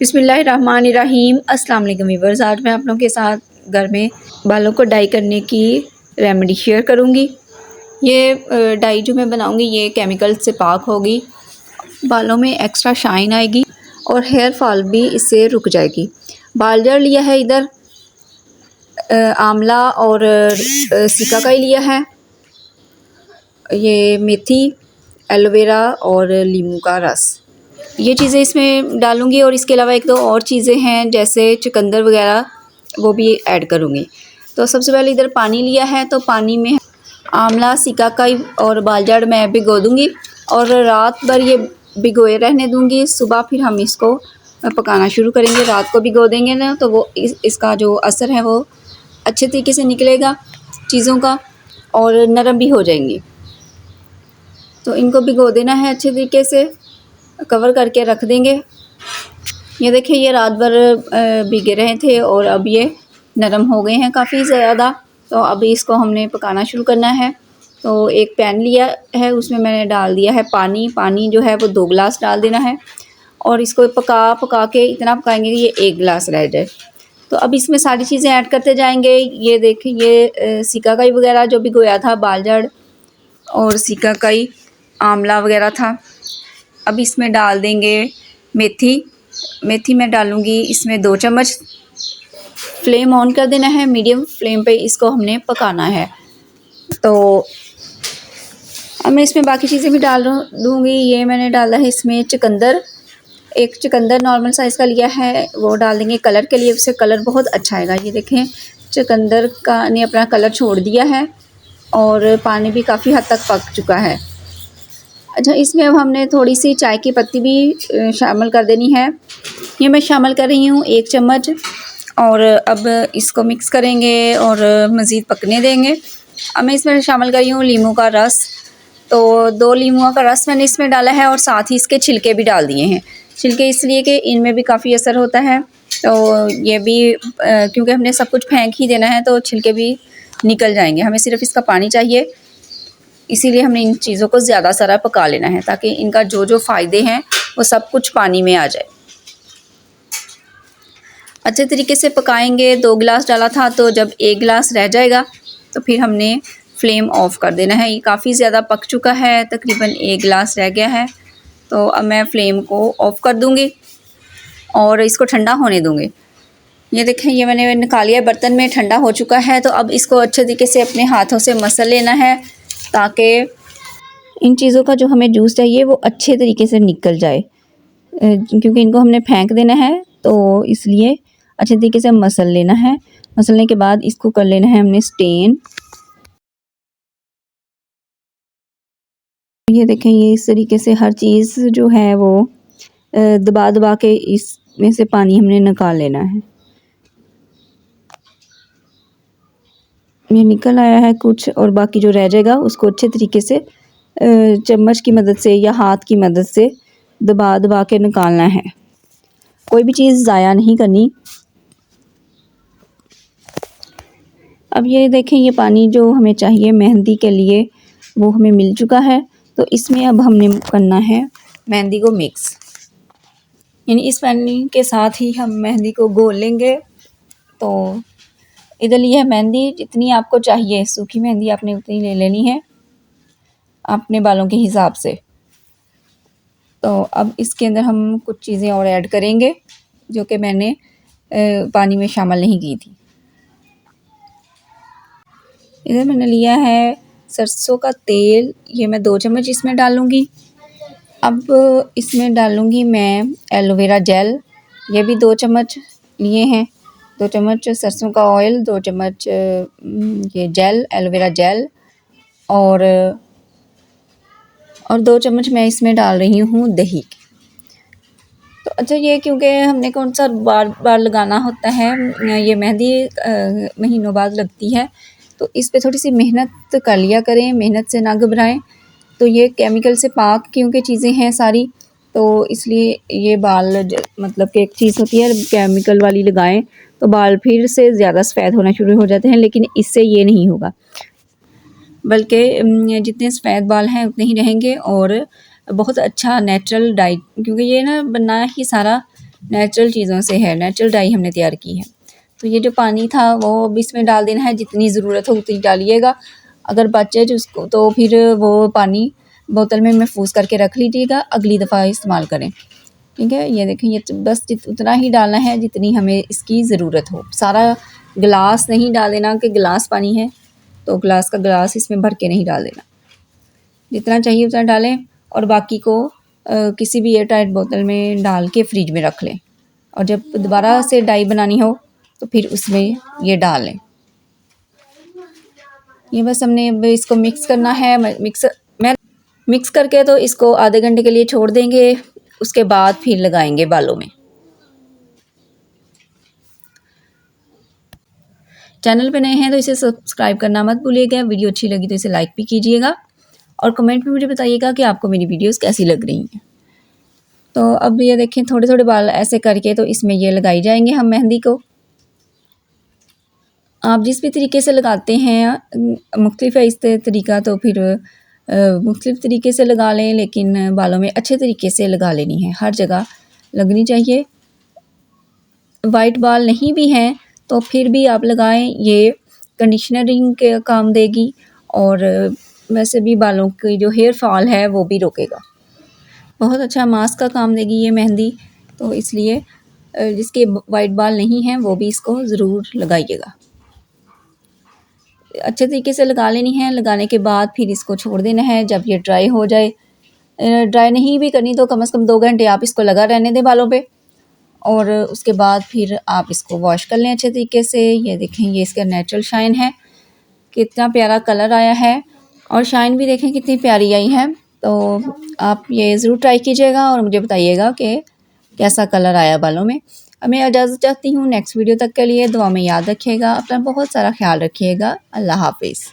बिस्मिल्लाहिर्रहमानिर्रहीम। अस्सलाम वालेकुम व्यूअर्स। आज मैं आप लोगों के साथ घर में बालों को डाई करने की रेमेडी शेयर करूंगी। ये डाई जो मैं बनाऊंगी ये केमिकल से पाक होगी। बालों में एक्स्ट्रा शाइन आएगी और हेयर फॉल भी इससे रुक जाएगी। बाल जड़ लिया है इधर, आंवला और सिकाकाई लिया है, ये मेथी, एलोवेरा और नींबू का रस, ये चीज़ें इसमें डालूंगी। और इसके अलावा एक दो और चीज़ें हैं जैसे चुकंदर वगैरह, वो भी ऐड करूँगी। तो सबसे पहले इधर पानी लिया है, तो पानी में आंवला, सिकाकाई और बालजड़ मैं भिगो दूँगी और रात भर ये भिगोए रहने दूँगी। सुबह फिर हम इसको पकाना शुरू करेंगे। रात को भिगो देंगे ना तो वो इसका जो असर है वो अच्छे तरीके से निकलेगा चीज़ों का और नरम भी हो जाएंगी। तो इनको भिगो देना है अच्छे तरीके से, कवर करके रख देंगे। ये देखिए ये रात भर भीगे रहे थे और अब ये नरम हो गए हैं काफ़ी ज़्यादा। तो अभी इसको हमने पकाना शुरू करना है। तो एक पैन लिया है, उसमें मैंने डाल दिया है पानी। पानी जो है वो 2 गिलास डाल देना है और इसको पका के इतना पकाएंगे कि ये 1 गिलास रह जाए। तो अब इसमें सारी चीज़ें ऐड करते जाएंगे। ये देखिए ये सिकाकाई वगैरह जो भिगोया था, बालजड़ और सिकाकाई, आंवला वगैरह था। अब इसमें डाल देंगे मेथी मैं डालूँगी इसमें 2 चम्मच। फ्लेम ऑन कर देना है, मीडियम फ्लेम पे इसको हमने पकाना है। तो अब मैं इसमें बाकी चीज़ें भी डाल दूँगी। ये मैंने डाला है इसमें चुकंदर, एक चुकंदर नॉर्मल साइज़ का लिया है, वो डाल देंगे कलर के लिए, उससे कलर बहुत अच्छा आएगा। ये देखें चुकंदर का ने अपना कलर छोड़ दिया है और पानी भी काफ़ी हद तक पक चुका है। अच्छा, इसमें अब हमने थोड़ी सी चाय की पत्ती भी शामिल कर देनी है। ये मैं शामिल कर रही हूँ 1 चम्मच। और अब इसको मिक्स करेंगे और मज़ीद पकने देंगे। अब मैं इसमें शामिल कर रही हूँ नींबू का रस। तो 2 नींबुओं का रस मैंने इसमें डाला है और साथ ही इसके छिलके भी डाल दिए हैं। छिलके इसलिए कि इनमें भी काफ़ी असर होता है। तो ये भी क्योंकि हमने सब कुछ फेंक ही देना है तो छिलके भी निकल जाएंगे, हमें सिर्फ इसका पानी चाहिए। इसीलिए हमने इन चीज़ों को ज़्यादा सारा पका लेना है ताकि इनका जो जो फ़ायदे हैं वो सब कुछ पानी में आ जाए। अच्छे तरीके से पकाएंगे। 2 गिलास डाला था, तो जब 1 गिलास रह जाएगा तो फिर हमने फ्लेम ऑफ़ कर देना है। ये काफ़ी ज़्यादा पक चुका है, तकरीबन 1 गिलास रह गया है। तो अब मैं फ्लेम को ऑफ़ कर दूँगी और इसको ठंडा होने दूँगी। ये देखें ये मैंने निकाल लिया बर्तन में, ठंडा हो चुका है। तो अब इसको अच्छे तरीके से अपने हाथों से मसल लेना है ताकि इन चीज़ों का जो हमें जूस चाहिए वो अच्छे तरीके से निकल जाए, क्योंकि इनको हमने फेंक देना है। तो इसलिए अच्छे तरीके से मसल लेना है। मसलने के बाद इसको कर लेना है हमने स्टेन। ये देखें ये इस तरीके से हर चीज़ जो है वो दबा दबा के इसमें से पानी हमने निकाल लेना है। ये निकल आया है कुछ और बाकी जो रह जाएगा उसको अच्छे तरीके से चम्मच की मदद से या हाथ की मदद से दबा दबा के निकालना है। कोई भी चीज़ ज़ाया नहीं करनी। अब ये देखें ये पानी जो हमें चाहिए मेहंदी के लिए वो हमें मिल चुका है। तो इसमें अब हमने करना है मेहंदी को मिक्स, यानी इस पानी के साथ ही हम मेहंदी को घोल लेंगे। तो इधर लिए है मेहंदी, जितनी आपको चाहिए सूखी मेहंदी आपने उतनी ले लेनी है अपने बालों के हिसाब से। तो अब इसके अंदर हम कुछ चीज़ें और ऐड करेंगे जो कि मैंने पानी में शामिल नहीं की थी। इधर मैंने लिया है सरसों का तेल, ये मैं 2 चम्मच इसमें डालूँगी। अब इसमें डालूँगी मैं एलोवेरा जेल, ये भी 2 चम्मच लिए हैं। 2 चम्मच सरसों का ऑयल, 2 चम्मच ये जेल, एलोवेरा जेल और 2 चम्मच मैं इसमें डाल रही हूँ दही। तो अच्छा ये क्योंकि हमने कौन सा बार बार लगाना होता है, ये मेहंदी महीनों बाद लगती है, तो इस पे थोड़ी सी मेहनत कर लिया करें, मेहनत से ना घबराएं। तो ये केमिकल से पाक क्योंकि चीज़ें हैं सारी, तो इसलिए ये बाल मतलब कि एक चीज़ होती है केमिकल वाली लगाएं तो बाल फिर से ज़्यादा सफ़ेद होना शुरू हो जाते हैं, लेकिन इससे ये नहीं होगा, बल्कि जितने सफ़ेद बाल हैं उतने ही रहेंगे। और बहुत अच्छा नेचुरल डाइट, क्योंकि ये ना बनना ही सारा नेचुरल चीज़ों से है, नेचुरल डाई हमने तैयार की है। तो ये जो पानी था वो अब इसमें डाल देना है, जितनी ज़रूरत हो उतनी डालिएगा। अगर बच जाए उसको तो फिर वो पानी बोतल में महफूज करके रख लीजिएगा, अगली दफ़ा इस्तेमाल करें। ठीक है, ये देखें, ये बस उतना ही डालना है जितनी हमें इसकी ज़रूरत हो। सारा गिलास नहीं डाल देना कि गिलास पानी है तो गिलास का गिलास इसमें भर के नहीं डाल देना, जितना चाहिए उतना डालें और बाकी को किसी भी एयर टाइट बोतल में डाल के फ्रिज में रख लें और जब दोबारा से डाई बनानी हो तो फिर उसमें ये डाल लें। ये बस हमने अब इसको मिक्स करना है। मिक्स करके तो इसको आधे घंटे के लिए छोड़ देंगे, उसके बाद फिर लगाएंगे बालों में। चैनल पे नए हैं तो इसे सब्सक्राइब करना मत भूलिएगा। वीडियो अच्छी लगी तो इसे लाइक भी कीजिएगा और कमेंट में मुझे बताइएगा कि आपको मेरी वीडियोस कैसी लग रही हैं। तो अब ये देखें, थोड़े थोड़े बाल ऐसे करके तो इसमें ये लगाई जाएंगे हम मेहंदी को। आप जिस भी तरीके से लगाते हैं, मुख्तलिफ है इस तरीका, तो फिर मुख्तलिफ तरीके से लगा लें, लेकिन बालों में अच्छे तरीके से लगा लेनी है, हर जगह लगनी चाहिए। वाइट बाल नहीं भी हैं तो फिर भी आप लगाएं, ये कंडीशनरिंग के काम देगी और वैसे भी बालों की जो हेयर फॉल है वो भी रोकेगा। बहुत अच्छा मास्क का काम देगी ये मेहंदी, तो इसलिए जिसके वाइट बाल नहीं हैं वो भी इसको ज़रूर लगाइएगा। अच्छे तरीके से लगा लेनी है। लगाने के बाद फिर इसको छोड़ देना है जब ये ड्राई हो जाए। ड्राई नहीं भी करनी तो कम से कम 2 घंटे आप इसको लगा रहने दें बालों पे और उसके बाद फिर आप इसको वॉश कर लें अच्छे तरीके से। ये देखें, ये इसका नेचुरल शाइन है, कितना प्यारा कलर आया है और शाइन भी देखें कितनी प्यारी आई है। तो आप ये ज़रूर ट्राई कीजिएगा और मुझे बताइएगा कि कैसा कलर आया बालों में। अब मैं इजाज़त चाहती हूँ, नेक्स्ट वीडियो तक के लिए दुआ में याद रखिएगा, अपना बहुत सारा ख्याल रखिएगा। अल्लाह हाफिज़।